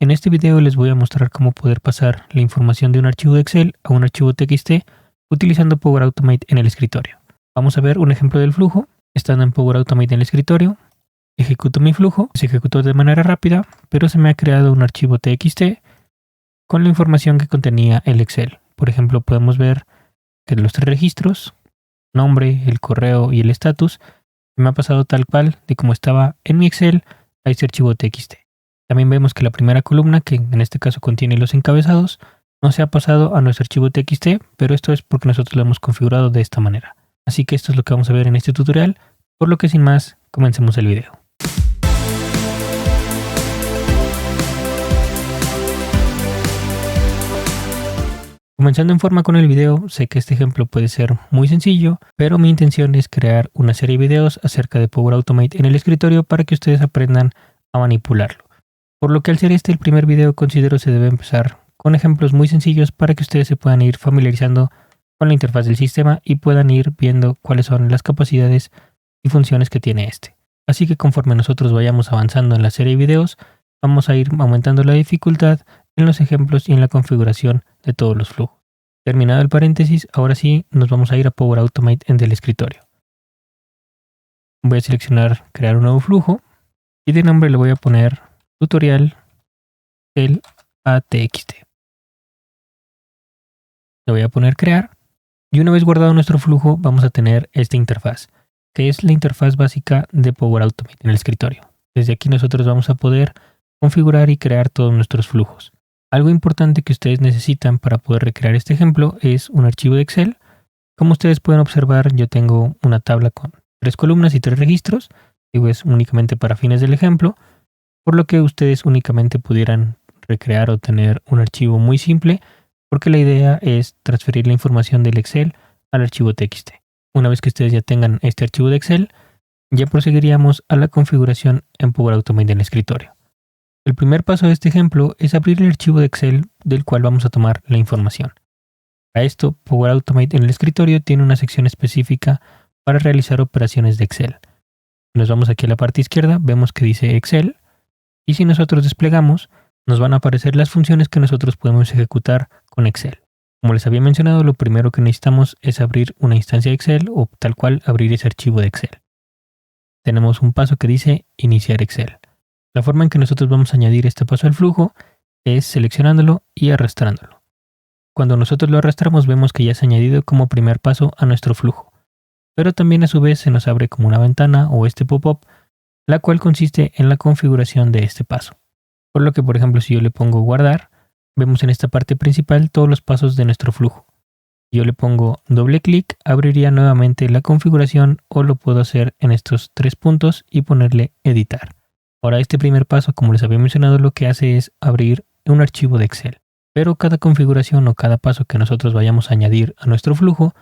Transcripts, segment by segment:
En este video les voy a mostrar cómo poder pasar la información de un archivo de Excel a un archivo TXT utilizando Power Automate en el escritorio. Vamos a ver un ejemplo del flujo. Estando en Power Automate en el escritorio, ejecuto mi flujo, se ejecutó de manera rápida, pero se me ha creado un archivo TXT con la información que contenía el Excel. Por ejemplo, podemos ver que de los 3 registros, nombre, el correo y el estatus, me ha pasado tal cual de como estaba en mi Excel a este archivo TXT. También vemos que la primera columna, que en este caso contiene los encabezados, no se ha pasado a nuestro archivo TXT, pero esto es porque nosotros lo hemos configurado de esta manera. Así que esto es lo que vamos a ver en este tutorial, por lo que sin más, comencemos el video. Comenzando en forma con el video, sé que este ejemplo puede ser muy sencillo, pero mi intención es crear una serie de videos acerca de Power Automate en el escritorio para que ustedes aprendan a manipularlo. Por lo que al ser este el primer video, considero se debe empezar con ejemplos muy sencillos para que ustedes se puedan ir familiarizando con la interfaz del sistema y puedan ir viendo cuáles son las capacidades y funciones que tiene este. Así que conforme nosotros vayamos avanzando en la serie de videos, vamos a ir aumentando la dificultad en los ejemplos y en la configuración de todos los flujos. Terminado el paréntesis, ahora sí nos vamos a ir a Power Automate en el escritorio. Voy a seleccionar crear un nuevo flujo y de nombre le voy a poner tutorial el ATXT. Le voy a poner crear y una vez guardado nuestro flujo vamos a tener esta interfaz, que es la interfaz básica de Power Automate en el escritorio. Desde aquí nosotros vamos a poder configurar y crear todos nuestros flujos. Algo importante que ustedes necesitan para poder recrear este ejemplo es un archivo de Excel. Como ustedes pueden observar, yo tengo una tabla con 3 columnas y 3 registros, y es únicamente para fines del ejemplo, por lo que ustedes únicamente pudieran recrear o tener un archivo muy simple, porque la idea es transferir la información del Excel al archivo TXT. Una vez que ustedes ya tengan este archivo de Excel, ya proseguiríamos a la configuración en Power Automate en el escritorio. El primer paso de este ejemplo es abrir el archivo de Excel del cual vamos a tomar la información. Para esto, Power Automate en el escritorio tiene una sección específica para realizar operaciones de Excel. Nos vamos aquí a la parte izquierda, vemos que dice Excel, y si nosotros desplegamos, nos van a aparecer las funciones que nosotros podemos ejecutar con Excel. Como les había mencionado, lo primero que necesitamos es abrir una instancia de Excel o tal cual abrir ese archivo de Excel. Tenemos un paso que dice iniciar Excel. La forma en que nosotros vamos a añadir este paso al flujo es seleccionándolo y arrastrándolo. Cuando nosotros lo arrastramos vemos que ya se ha añadido como primer paso a nuestro flujo, pero también a su vez se nos abre como una ventana o este pop-up, la cual consiste en la configuración de este paso. Por lo que, por ejemplo, si yo le pongo guardar, vemos en esta parte principal todos los pasos de nuestro flujo. Si yo le pongo doble clic, abriría nuevamente la configuración o lo puedo hacer en estos 3 puntos y ponerle editar. Ahora este primer paso, como les había mencionado, lo que hace es abrir un archivo de Excel. Pero cada configuración o cada paso que nosotros vayamos a añadir a nuestro flujo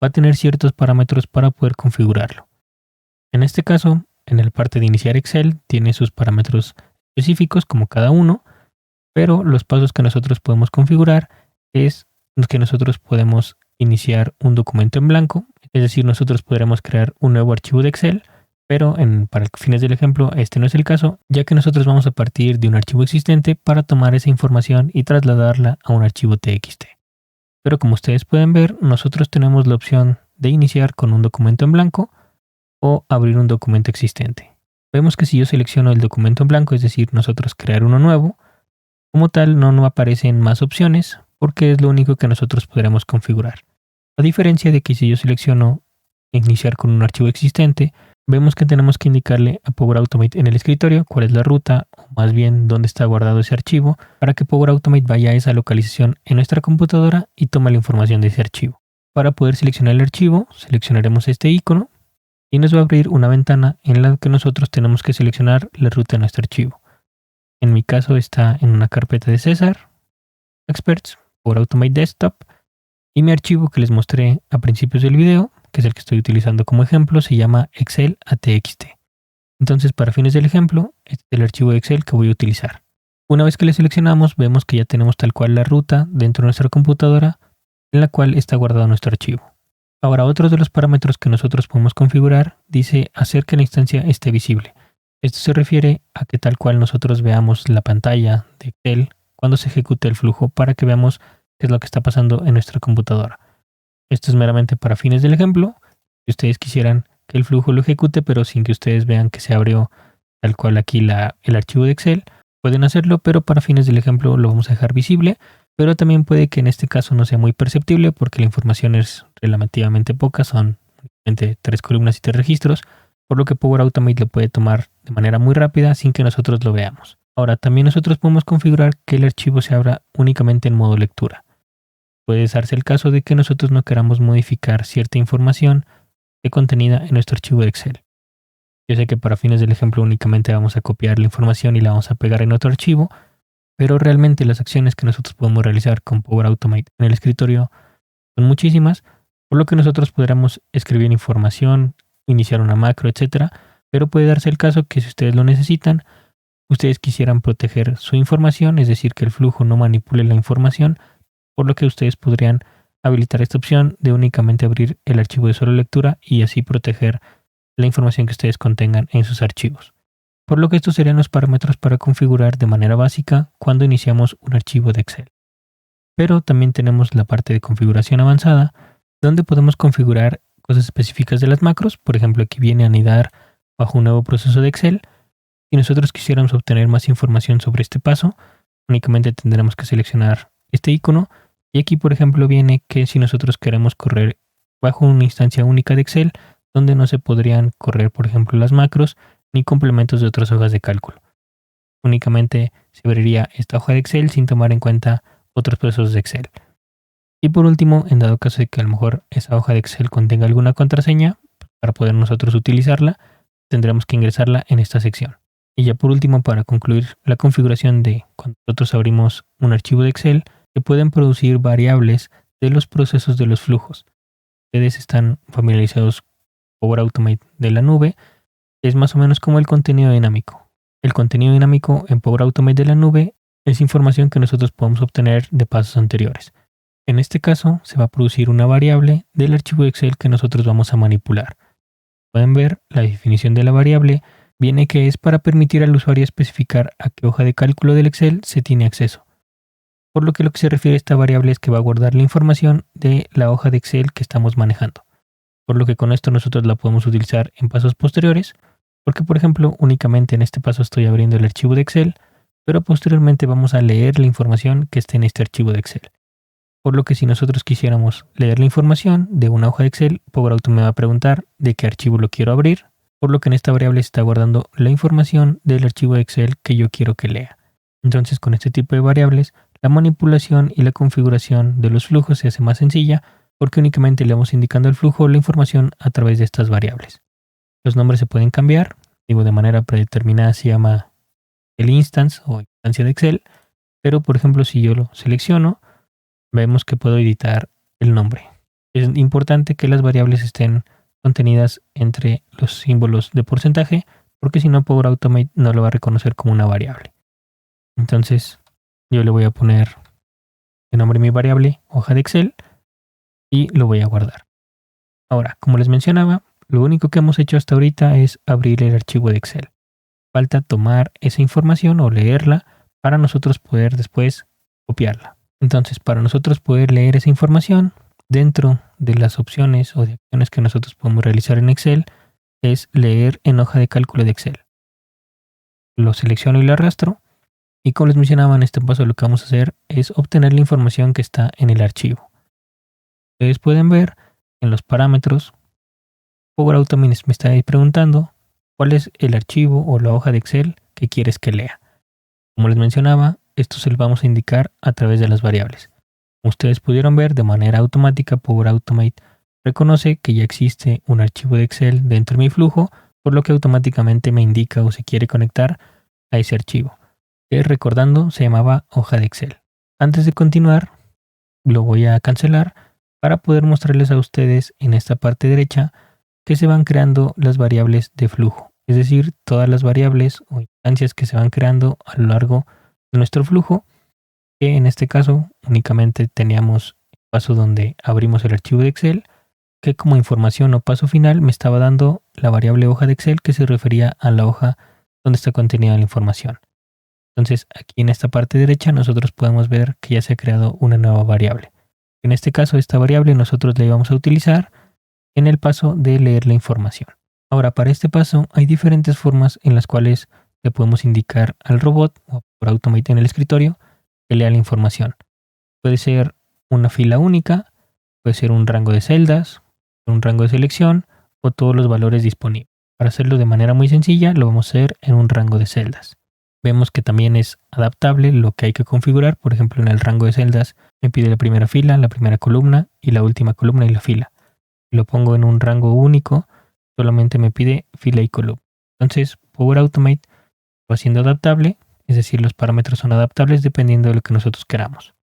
va a tener ciertos parámetros para poder configurarlo. En este caso, en la parte de iniciar Excel, tiene sus parámetros específicos como cada uno, pero los pasos que nosotros podemos configurar es que nosotros podemos iniciar un documento en blanco, es decir, nosotros podremos crear un nuevo archivo de Excel, pero para fines del ejemplo este no es el caso, ya que nosotros vamos a partir de un archivo existente para tomar esa información y trasladarla a un archivo TXT. Pero como ustedes pueden ver, nosotros tenemos la opción de iniciar con un documento en blanco o abrir un documento existente. Vemos que si yo selecciono el documento en blanco, es decir, nosotros crear uno nuevo, como tal no aparecen más opciones porque es lo único que nosotros podremos configurar. A diferencia de que si yo selecciono iniciar con un archivo existente, vemos que tenemos que indicarle a Power Automate en el escritorio cuál es la ruta, o más bien dónde está guardado ese archivo, para que Power Automate vaya a esa localización en nuestra computadora y tome la información de ese archivo. Para poder seleccionar el archivo, seleccionaremos este icono y nos va a abrir una ventana en la que nosotros tenemos que seleccionar la ruta de nuestro archivo. En mi caso está en una carpeta de César, Experts, Power Automate Desktop, y mi archivo que les mostré a principios del video, que es el que estoy utilizando como ejemplo, se llama Excel ATXT. Entonces, para fines del ejemplo, este es el archivo de Excel que voy a utilizar. Una vez que le seleccionamos, vemos que ya tenemos tal cual la ruta dentro de nuestra computadora en la cual está guardado nuestro archivo. Ahora, otro de los parámetros que nosotros podemos configurar dice hacer que la instancia esté visible. Esto se refiere a que tal cual nosotros veamos la pantalla de Excel cuando se ejecute el flujo para que veamos qué es lo que está pasando en nuestra computadora. Esto es meramente para fines del ejemplo. Si ustedes quisieran que el flujo lo ejecute, pero sin que ustedes vean que se abrió tal cual aquí el archivo de Excel, pueden hacerlo, pero para fines del ejemplo lo vamos a dejar visible. Pero también puede que en este caso no sea muy perceptible porque la información es relativamente poca, son únicamente 3 columnas y 3 registros, por lo que Power Automate lo puede tomar de manera muy rápida sin que nosotros lo veamos. Ahora, también nosotros podemos configurar que el archivo se abra únicamente en modo lectura. Puede darse el caso de que nosotros no queramos modificar cierta información contenida en nuestro archivo de Excel. Yo sé que para fines del ejemplo únicamente vamos a copiar la información y la vamos a pegar en otro archivo, pero realmente las acciones que nosotros podemos realizar con Power Automate en el escritorio son muchísimas, por lo que nosotros podríamos escribir información, iniciar una macro, etcétera, pero puede darse el caso que si ustedes lo necesitan, ustedes quisieran proteger su información, es decir, que el flujo no manipule la información, por lo que ustedes podrían habilitar esta opción de únicamente abrir el archivo de solo lectura y así proteger la información que ustedes contengan en sus archivos. Por lo que estos serían los parámetros para configurar de manera básica cuando iniciamos un archivo de Excel. Pero también tenemos la parte de configuración avanzada, donde podemos configurar cosas específicas de las macros. Por ejemplo, aquí viene a anidar bajo un nuevo proceso de Excel. Si nosotros quisiéramos obtener más información sobre este paso, únicamente tendremos que seleccionar este icono. Y aquí, por ejemplo, viene que si nosotros queremos correr bajo una instancia única de Excel, donde no se podrían correr, por ejemplo, las macros ni complementos de otras hojas de cálculo. Únicamente se abriría esta hoja de Excel sin tomar en cuenta otros procesos de Excel. Y por último, en dado caso de que a lo mejor esa hoja de Excel contenga alguna contraseña, para poder nosotros utilizarla, tendremos que ingresarla en esta sección. Y ya por último, para concluir la configuración de cuando nosotros abrimos un archivo de Excel, se pueden producir variables de los procesos de los flujos. Ustedes están familiarizados con Power Automate de la nube, es más o menos como el contenido dinámico. El contenido dinámico en Power Automate de la nube es información que nosotros podemos obtener de pasos anteriores. En este caso, se va a producir una variable del archivo de Excel que nosotros vamos a manipular. Pueden ver, la definición de la variable viene que es para permitir al usuario especificar a qué hoja de cálculo del Excel se tiene acceso. Por lo que se refiere a esta variable es que va a guardar la información de la hoja de Excel que estamos manejando. Por lo que con esto nosotros la podemos utilizar en pasos posteriores, porque por ejemplo únicamente en este paso estoy abriendo el archivo de Excel, pero posteriormente vamos a leer la información que esté en este archivo de Excel. Por lo que si nosotros quisiéramos leer la información de una hoja de Excel, Power Automate me va a preguntar de qué archivo lo quiero abrir, por lo que en esta variable se está guardando la información del archivo de Excel que yo quiero que lea. Entonces con este tipo de variables, la manipulación y la configuración de los flujos se hace más sencilla porque únicamente le vamos indicando al flujo la información a través de estas variables. Los nombres se pueden cambiar, de manera predeterminada se llama el instance o instancia de Excel, pero por ejemplo si yo lo selecciono, vemos que puedo editar el nombre. Es importante que las variables estén contenidas entre los símbolos de porcentaje, porque si no Power Automate no lo va a reconocer como una variable. Entonces yo le voy a poner el nombre de mi variable, hoja de Excel, y lo voy a guardar. Ahora, como les mencionaba, lo único que hemos hecho hasta ahorita es abrir el archivo de Excel. Falta tomar esa información o leerla para nosotros poder después copiarla. Entonces, para nosotros poder leer esa información, dentro de las opciones o de acciones que nosotros podemos realizar en Excel, es leer en hoja de cálculo de Excel. Lo selecciono y lo arrastro. Y como les mencionaba, en este paso lo que vamos a hacer es obtener la información que está en el archivo. Ustedes pueden ver en los parámetros, Power Automate me está preguntando cuál es el archivo o la hoja de Excel que quieres que lea. Como les mencionaba, esto se lo vamos a indicar a través de las variables. Como ustedes pudieron ver, de manera automática Power Automate reconoce que ya existe un archivo de Excel dentro de mi flujo, por lo que automáticamente me indica o se quiere conectar a ese archivo, que recordando se llamaba hoja de Excel. Antes de continuar, lo voy a cancelar para poder mostrarles a ustedes en esta parte derecha que se van creando las variables de flujo, es decir, todas las variables o instancias que se van creando a lo largo de nuestro flujo, que en este caso únicamente teníamos el paso donde abrimos el archivo de Excel, que como información o paso final me estaba dando la variable hoja de Excel que se refería a la hoja donde está contenida la información. Entonces aquí en esta parte derecha nosotros podemos ver que ya se ha creado una nueva variable. En este caso esta variable nosotros la íbamos a utilizar en el paso de leer la información. Ahora para este paso hay diferentes formas en las cuales le podemos indicar al robot o por Automate en el escritorio que lea la información. Puede ser una fila única, puede ser un rango de celdas, un rango de selección o todos los valores disponibles. Para hacerlo de manera muy sencilla lo vamos a hacer en un rango de celdas. Vemos que también es adaptable lo que hay que configurar. Por ejemplo, en el rango de celdas me pide la primera fila, la primera columna y la última columna y la fila. Si lo pongo en un rango único, solamente me pide fila y columna. Entonces, Power Automate va siendo adaptable, es decir, los parámetros son adaptables dependiendo de lo que nosotros queramos.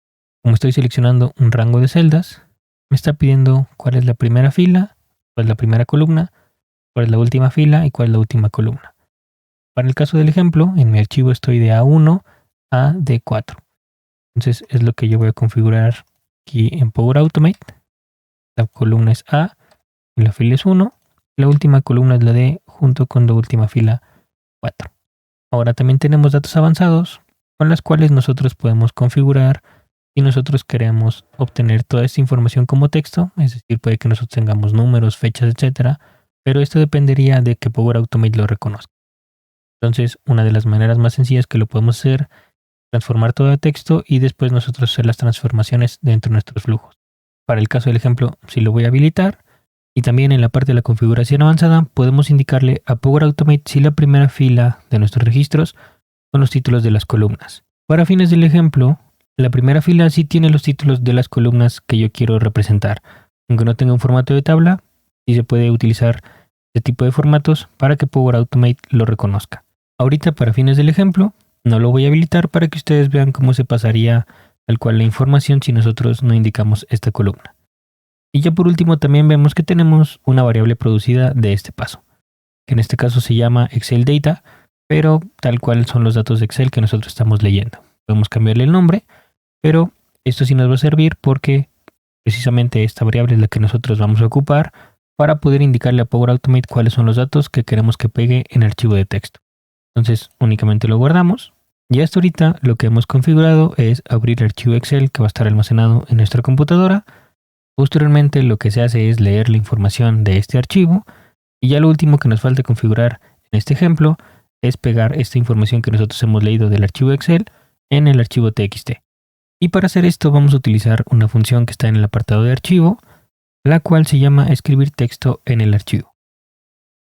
Como estoy seleccionando un rango de celdas, me está pidiendo cuál es la primera fila, cuál es la primera columna, cuál es la última fila y cuál es la última columna. Para el caso del ejemplo, en mi archivo estoy de A1 a D4. Entonces es lo que yo voy a configurar aquí en Power Automate. La columna es A y la fila es 1. La última columna es la D junto con la última fila 4. Ahora también tenemos datos avanzados con las cuales nosotros podemos configurar si nosotros queremos obtener toda esta información como texto. Es decir, puede que nosotros tengamos números, fechas, etc. Pero esto dependería de que Power Automate lo reconozca. Entonces, una de las maneras más sencillas que lo podemos hacer es transformar todo a texto y después nosotros hacer las transformaciones dentro de nuestros flujos. Para el caso del ejemplo, si lo voy a habilitar, y también en la parte de la configuración avanzada, podemos indicarle a Power Automate si la primera fila de nuestros registros son los títulos de las columnas. Para fines del ejemplo, la primera fila sí tiene los títulos de las columnas que yo quiero representar. Aunque no tenga un formato de tabla, sí se puede utilizar este tipo de formatos para que Power Automate lo reconozca. Ahorita para fines del ejemplo no lo voy a habilitar para que ustedes vean cómo se pasaría tal cual la información si nosotros no indicamos esta columna. Y ya por último también vemos que tenemos una variable producida de este paso, que en este caso se llama Excel Data, pero tal cual son los datos de Excel que nosotros estamos leyendo. Podemos cambiarle el nombre, pero esto sí nos va a servir porque precisamente esta variable es la que nosotros vamos a ocupar para poder indicarle a Power Automate cuáles son los datos que queremos que pegue en el archivo de texto. Entonces únicamente lo guardamos y hasta ahorita lo que hemos configurado es abrir el archivo Excel que va a estar almacenado en nuestra computadora. Posteriormente lo que se hace es leer la información de este archivo y ya lo último que nos falta configurar en este ejemplo es pegar esta información que nosotros hemos leído del archivo Excel en el archivo TXT. Y para hacer esto vamos a utilizar una función que está en el apartado de archivo, la cual se llama escribir texto en el archivo.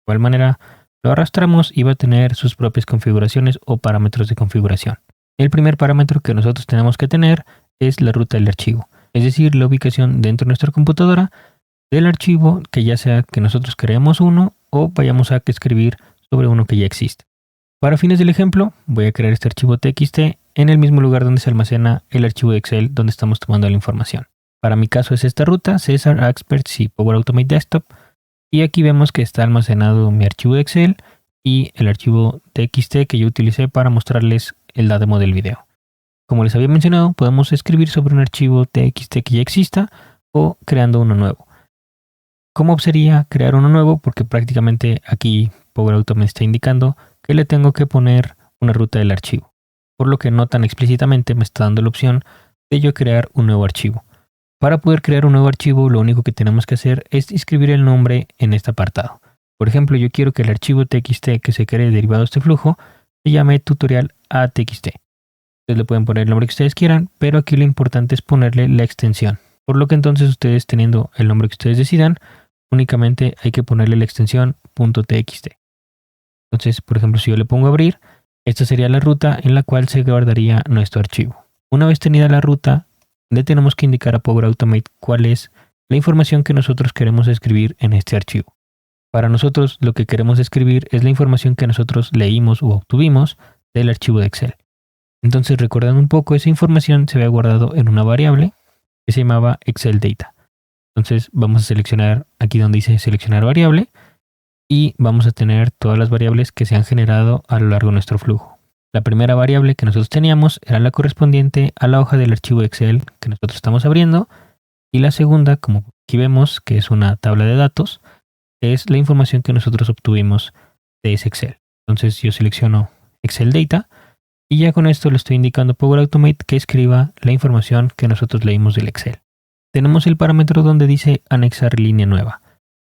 De igual manera lo arrastramos y va a tener sus propias configuraciones o parámetros de configuración. El primer parámetro que nosotros tenemos que tener es la ruta del archivo, es decir, la ubicación dentro de nuestra computadora del archivo que ya sea que nosotros creemos uno o vayamos a escribir sobre uno que ya existe. Para fines del ejemplo, voy a crear este archivo TXT en el mismo lugar donde se almacena el archivo de Excel donde estamos tomando la información. Para mi caso es esta ruta, Cesar, Experts y Power Automate Desktop. Y aquí vemos que está almacenado mi archivo de Excel y el archivo TXT que yo utilicé para mostrarles la demo del video. Como les había mencionado, podemos escribir sobre un archivo TXT que ya exista o creando uno nuevo. ¿Cómo sería crear uno nuevo? Porque prácticamente aquí Power Automate me está indicando que le tengo que poner una ruta del archivo. Por lo que no tan explícitamente me está dando la opción de yo crear un nuevo archivo. Para poder crear un nuevo archivo, lo único que tenemos que hacer es escribir el nombre en este apartado. Por ejemplo, yo quiero que el archivo TXT que se cree derivado de este flujo se llame tutorial ATXT. Ustedes le pueden poner el nombre que ustedes quieran, pero aquí lo importante es ponerle la extensión. Por lo que entonces ustedes teniendo el nombre que ustedes decidan, únicamente hay que ponerle la extensión .txt. Entonces, por ejemplo, si yo le pongo abrir, esta sería la ruta en la cual se guardaría nuestro archivo. Una vez tenida la ruta, le tenemos que indicar a Power Automate cuál es la información que nosotros queremos escribir en este archivo. Para nosotros lo que queremos escribir es la información que nosotros leímos o obtuvimos del archivo de Excel. Entonces, recordando un poco, esa información se había guardado en una variable que se llamaba Excel Data. Entonces vamos a seleccionar aquí donde dice seleccionar variable y vamos a tener todas las variables que se han generado a lo largo de nuestro flujo. La primera variable que nosotros teníamos era la correspondiente a la hoja del archivo Excel que nosotros estamos abriendo. Y la segunda, como aquí vemos que es una tabla de datos, es la información que nosotros obtuvimos de ese Excel. Entonces yo selecciono Excel Data y ya con esto le estoy indicando a Power Automate que escriba la información que nosotros leímos del Excel. Tenemos el parámetro donde dice anexar línea nueva.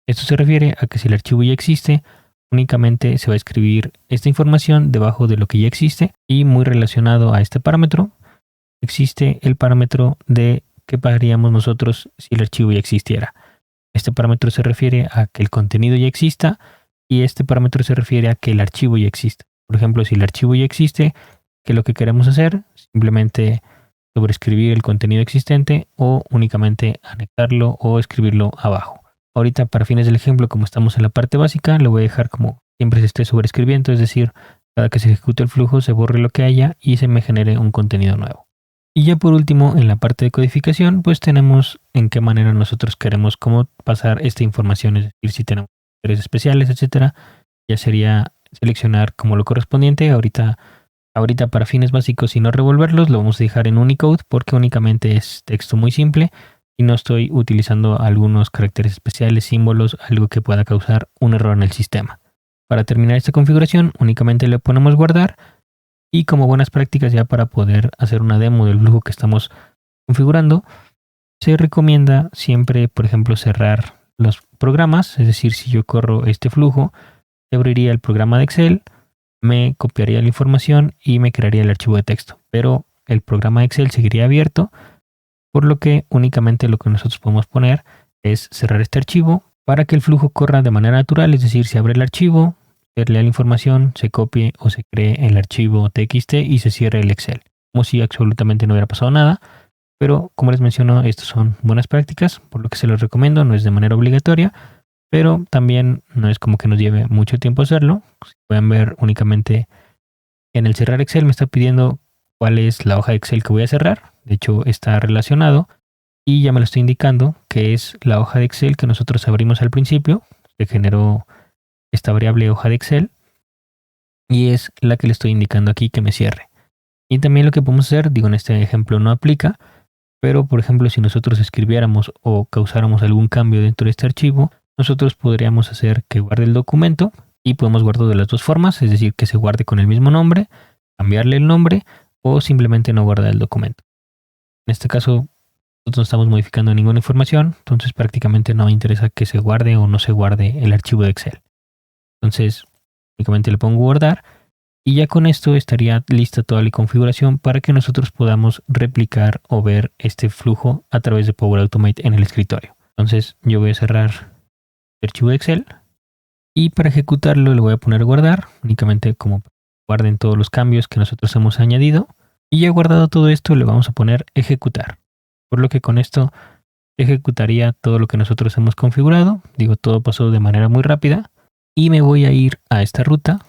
Esto se refiere a que si el archivo ya existe, únicamente se va a escribir esta información debajo de lo que ya existe, y muy relacionado a este parámetro existe el parámetro de qué pagaríamos nosotros si el archivo ya existiera. Este parámetro se refiere a que el contenido ya exista y este parámetro se refiere a que el archivo ya exista. Por ejemplo, si el archivo ya existe, ¿qué es lo que queremos hacer? Simplemente sobreescribir el contenido existente o únicamente anexarlo o escribirlo abajo. Ahorita, para fines del ejemplo, como estamos en la parte básica, lo voy a dejar como siempre se esté sobreescribiendo, es decir, cada que se ejecute el flujo se borre lo que haya y se me genere un contenido nuevo. Y ya por último, en la parte de codificación, pues tenemos en qué manera nosotros queremos cómo pasar esta información, es decir, si tenemos intereses especiales, etcétera, ya sería seleccionar como lo correspondiente. Ahorita para fines básicos y no revolverlos, lo vamos a dejar en Unicode porque únicamente es texto muy simple y no estoy utilizando algunos caracteres especiales, símbolos, algo que pueda causar un error en el sistema. Para terminar esta configuración, únicamente le ponemos guardar. Y como buenas prácticas ya para poder hacer una demo del flujo que estamos configurando, se recomienda siempre, por ejemplo, cerrar los programas. Es decir, si yo corro este flujo, se abriría el programa de Excel, me copiaría la información y me crearía el archivo de texto. Pero el programa de Excel seguiría abierto, por lo que únicamente lo que nosotros podemos poner es cerrar este archivo para que el flujo corra de manera natural. Es decir, se abre el archivo, se lea la información, se copie o se cree el archivo TXT y se cierre el Excel, como si absolutamente no hubiera pasado nada. Pero como les menciono, estas son buenas prácticas, por lo que se los recomiendo. No es de manera obligatoria, pero también no es como que nos lleve mucho tiempo hacerlo. Si pueden ver, únicamente en el cerrar Excel me está pidiendo cuál es la hoja de Excel que voy a cerrar. De hecho, está relacionado y ya me lo estoy indicando que es la hoja de Excel que nosotros abrimos al principio. Se generó esta variable hoja de Excel y es la que le estoy indicando aquí que me cierre. Y también lo que podemos hacer, digo, en este ejemplo no aplica, pero por ejemplo si nosotros escribiéramos o causáramos algún cambio dentro de este archivo, nosotros podríamos hacer que guarde el documento y podemos guardarlo de las dos formas, es decir, que se guarde con el mismo nombre, cambiarle el nombre o simplemente no guardar el documento. En este caso nosotros no estamos modificando ninguna información, entonces prácticamente no me interesa que se guarde o no se guarde el archivo de Excel. Entonces únicamente le pongo guardar y ya con esto estaría lista toda la configuración para que nosotros podamos replicar o ver este flujo a través de Power Automate en el escritorio. Entonces yo voy a cerrar el archivo de Excel y para ejecutarlo le voy a poner guardar, únicamente como guarden todos los cambios que nosotros hemos añadido. Y ya guardado todo esto le vamos a poner ejecutar, por lo que con esto ejecutaría todo lo que nosotros hemos configurado. Digo, todo pasó de manera muy rápida y me voy a ir a esta ruta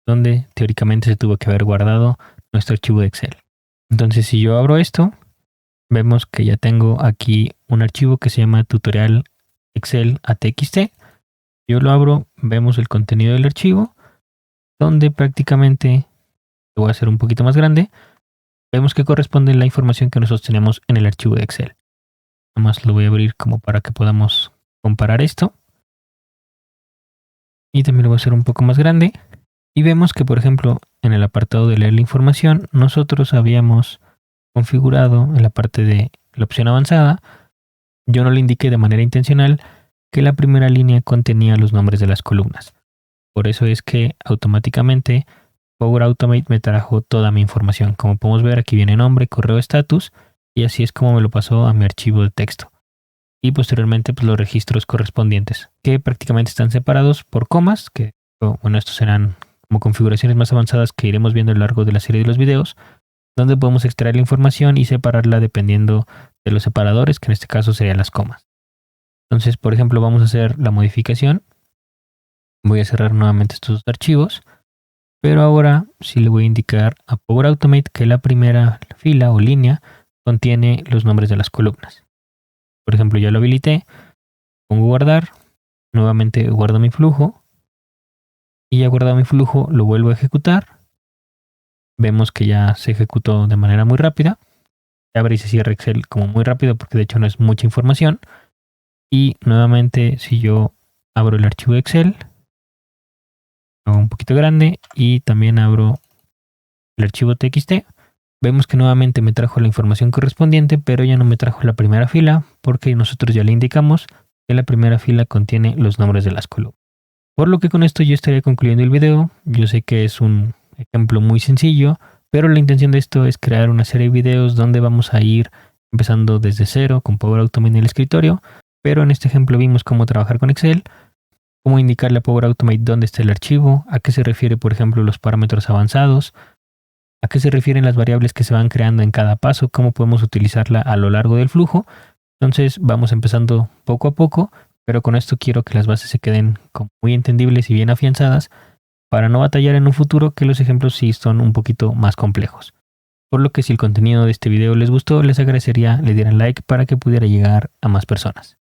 donde teóricamente se tuvo que haber guardado nuestro archivo de Excel. Entonces si yo abro esto, vemos que ya tengo aquí un archivo que se llama tutorial Excel ATXT. Yo lo abro, vemos el contenido del archivo, donde prácticamente, lo voy a hacer un poquito más grande, vemos que corresponde la información que nosotros tenemos en el archivo de Excel. Nada más lo voy a abrir como para que podamos comparar esto. Y también lo voy a hacer un poco más grande. Y vemos que, por ejemplo, en el apartado de leer la información, nosotros habíamos configurado en la parte de la opción avanzada, yo no le indiqué de manera intencional que la primera línea contenía los nombres de las columnas. Por eso es que automáticamente Power Automate me trajo toda mi información. Como podemos ver, aquí viene nombre, correo, estatus, y así es como me lo pasó a mi archivo de texto. Y posteriormente pues, los registros correspondientes, que prácticamente están separados por comas, que bueno, estos serán como configuraciones más avanzadas que iremos viendo a lo largo de la serie de los videos, donde podemos extraer la información y separarla dependiendo de los separadores, que en este caso serían las comas. Entonces, por ejemplo, vamos a hacer la modificación. Voy a cerrar nuevamente estos dos archivos, pero ahora sí le voy a indicar a Power Automate que la primera fila o línea contiene los nombres de las columnas. Por ejemplo, ya lo habilité, pongo guardar, nuevamente guardo mi flujo, y ya guardado mi flujo lo vuelvo a ejecutar. Vemos que ya se ejecutó de manera muy rápida. Se abre y se cierra Excel como muy rápido porque de hecho no es mucha información. Y nuevamente si yo abro el archivo de Excel, un poquito grande y también abro el archivo txt. Vemos que nuevamente me trajo la información correspondiente, pero ya no me trajo la primera fila porque nosotros ya le indicamos que la primera fila contiene los nombres de las columnas. Por lo que con esto yo estaría concluyendo el video. Yo sé que es un ejemplo muy sencillo, pero la intención de esto es crear una serie de videos donde vamos a ir empezando desde cero con Power Automate en el escritorio, pero en este ejemplo vimos cómo trabajar con Excel, cómo indicarle a Power Automate dónde está el archivo, a qué se refiere por ejemplo los parámetros avanzados, a qué se refieren las variables que se van creando en cada paso, cómo podemos utilizarla a lo largo del flujo. Entonces vamos empezando poco a poco, pero con esto quiero que las bases se queden como muy entendibles y bien afianzadas para no batallar en un futuro, que los ejemplos sí son un poquito más complejos. Por lo que si el contenido de este video les gustó, les agradecería le dieran like para que pudiera llegar a más personas.